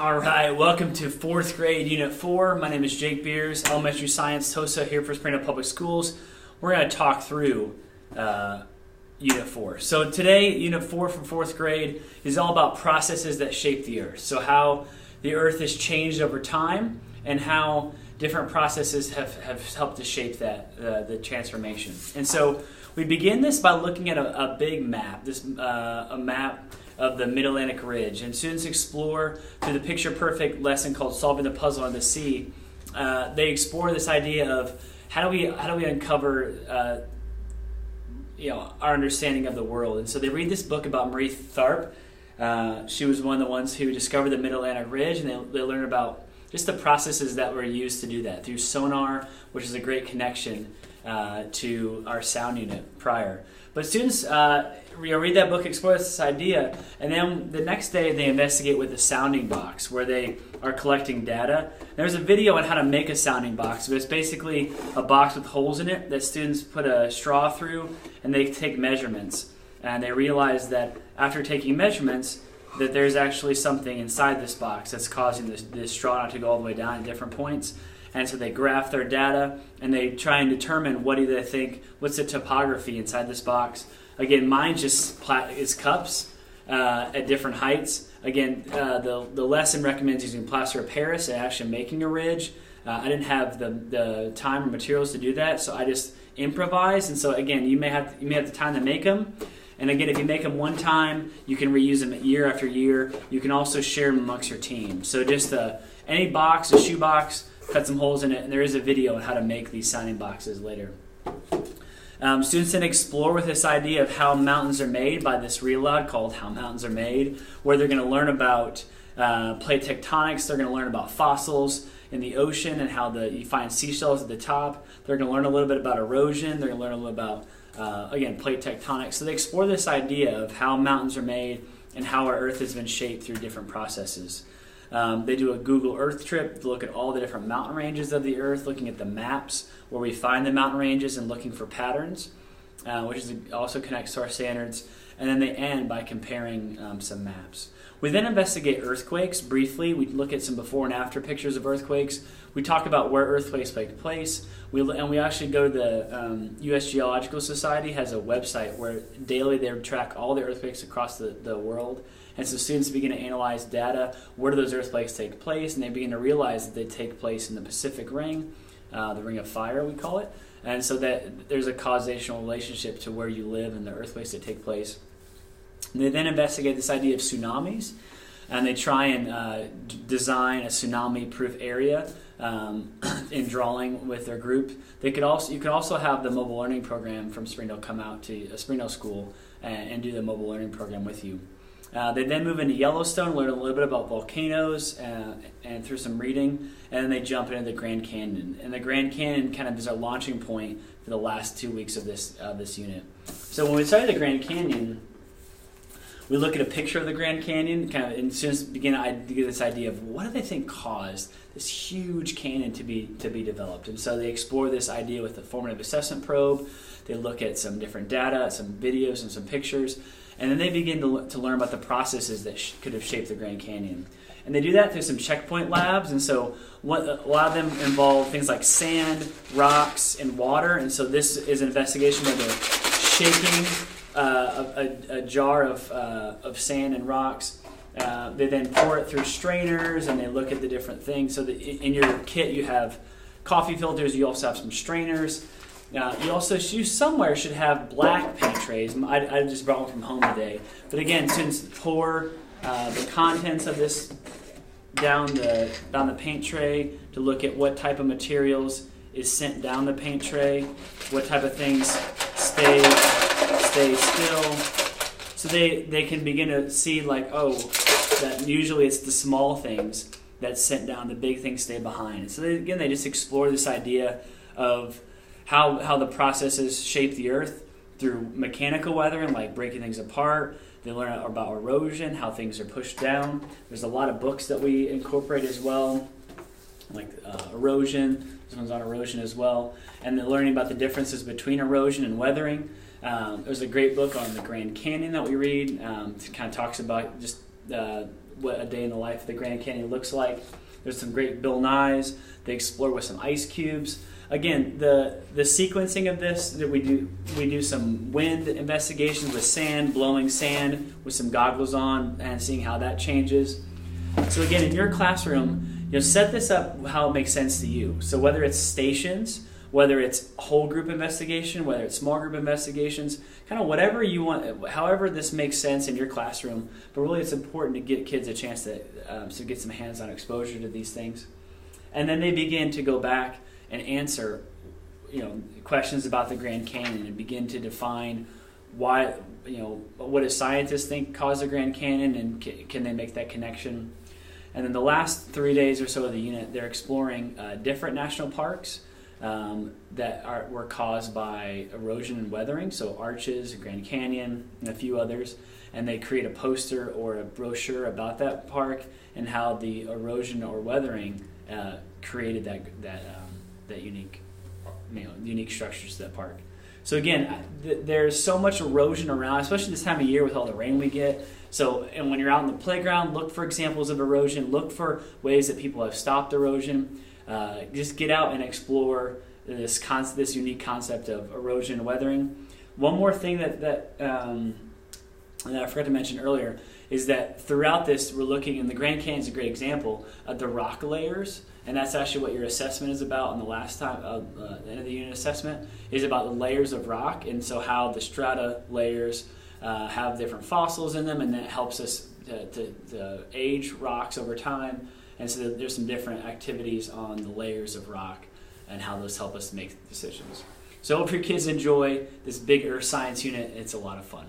All right, welcome to 4th grade, Unit 4. My name is Jake Beers, Elementary Science TOSA here for Springdale Public Schools. We're going to talk through Unit 4. So today, Unit 4 from 4th grade is all about processes that shape the Earth. So how the Earth has changed over time and how different processes have helped to shape that, the transformation. And so we begin this by looking at a big map, a map of the Mid-Atlantic Ridge. And students explore through the picture-perfect lesson called Solving the Puzzle on the Sea. They explore this idea of how do we uncover our understanding of the world. And so they read this book about Marie Tharp. She was one of the ones who discovered the Mid-Atlantic Ridge, and they learn about just the processes that were used to do that through sonar, which is a great connection to our sound unit prior. But students read that book, explore this idea, and then the next day they investigate with a sounding box where they are collecting data. There's a video on how to make a sounding box, but it's basically a box with holes in it that students put a straw through and they take measurements. And they realize that after taking measurements, that there's actually something inside this box that's causing this straw not to go all the way down at different points. And so they graph their data and they try and determine what's the topography inside this box. Again, mine just is cups at different heights. Again, the lesson recommends using plaster of Paris and actually making a ridge. I didn't have the time or materials to do that, so I just improvised. And so again, you may have the time to make them. And again, if you make them one time, you can reuse them year after year. You can also share them amongst your team. So just any box, a shoe box, cut some holes in it, and there is a video on how to make these sounding boxes later. Students then explore with this idea of how mountains are made by this read aloud called How Mountains Are Made, where they're going to learn about plate tectonics. They're going to learn about fossils in the ocean and how you find seashells at the top. They're going to learn a little bit about erosion. They're going to learn a little about plate tectonics. So they explore this idea of how mountains are made and how our Earth has been shaped through different processes. They do a Google Earth trip to look at all the different mountain ranges of the Earth, looking at the maps where we find the mountain ranges and looking for patterns, which also connects to our standards. And then they end by comparing some maps. We then investigate earthquakes briefly. We look at some before and after pictures of earthquakes. We talk about where earthquakes take place. We actually go to the U.S. Geological Society has a website where daily they track all the earthquakes across the world. And so students begin to analyze data. Where do those earthquakes take place? And they begin to realize that they take place in the Pacific Ring, the Ring of Fire, we call it. And so that there's a causational relationship to where you live and the earthquakes that take place. And they then investigate this idea of tsunamis, and they try and design a tsunami-proof area in drawing with their group. You could also have the mobile learning program from Springdale come out to a Springdale school and do the mobile learning program with you. They then move into Yellowstone, learn a little bit about volcanoes and through some reading, and then they jump into the Grand Canyon. And the Grand Canyon kind of is our launching point for the last 2 weeks of this unit. So when we study the Grand Canyon, we look at a picture of the Grand Canyon, and students begin to get this idea of what do they think caused this huge canyon to be developed. And so they explore this idea with the formative assessment probe. They look at some different data, some videos, and some pictures. And then they begin to learn about the processes that could have shaped the Grand Canyon. And they do that through some checkpoint labs. And so a lot of them involve things like sand, rocks, and water. And so this is an investigation where they're shaking a jar of sand and rocks. They then pour it through strainers, and they look at the different things. So that in your kit you have coffee filters. You also have some strainers. You somewhere should have black paint trays. I just brought one from home today. But again, students pour the contents of this down the paint tray to look at what type of materials is sent down the paint tray, what type of things stay still. So they can begin to see that usually it's the small things that's sent down, the big things stay behind. So they just explore this idea of how the processes shape the Earth through mechanical weathering, like breaking things apart. They learn about erosion, how things are pushed down. There's a lot of books that we incorporate as well, like erosion. This one's on erosion as well. And then learning about the differences between erosion and weathering. There's a great book on the Grand Canyon that we read. It kind of talks about just what a day in the life of the Grand Canyon looks like. There's some great Bill Nyes. They explore with some ice cubes. Again, the sequencing of this, that we do some wind investigations with sand, blowing sand with some goggles on and seeing how that changes. So again, in your classroom, set this up how it makes sense to you. So whether it's stations, whether it's whole group investigation, whether it's small group investigations, kind of whatever you want, however this makes sense in your classroom. But really it's important to get kids a chance to get some hands-on exposure to these things. And then they begin to go back and answer questions about the Grand Canyon and begin to define why, what do scientists think caused the Grand Canyon, and can they make that connection. And then the last 3 days or so of the unit, they're exploring different national parks that were caused by erosion and weathering, so Arches, Grand Canyon, and a few others. And they create a poster or a brochure about that park and how the erosion or weathering created that unique structures to that park. So again, there's so much erosion around, especially this time of year with all the rain we get. So, and when you're out in the playground, look for examples of erosion. Look for ways that people have stopped erosion. Just get out and explore this unique concept of erosion and weathering. One more thing that I forgot to mention earlier is that throughout this, we're looking, and the Grand Canyon is a great example of the rock layers, and that's actually what your assessment is about. On the last time, the end of the unit assessment is about the layers of rock, and so how the strata layers have different fossils in them, and that helps us to age rocks over time. And so there's some different activities on the layers of rock and how those help us make decisions. So I hope your kids enjoy this big earth science unit. It's a lot of fun.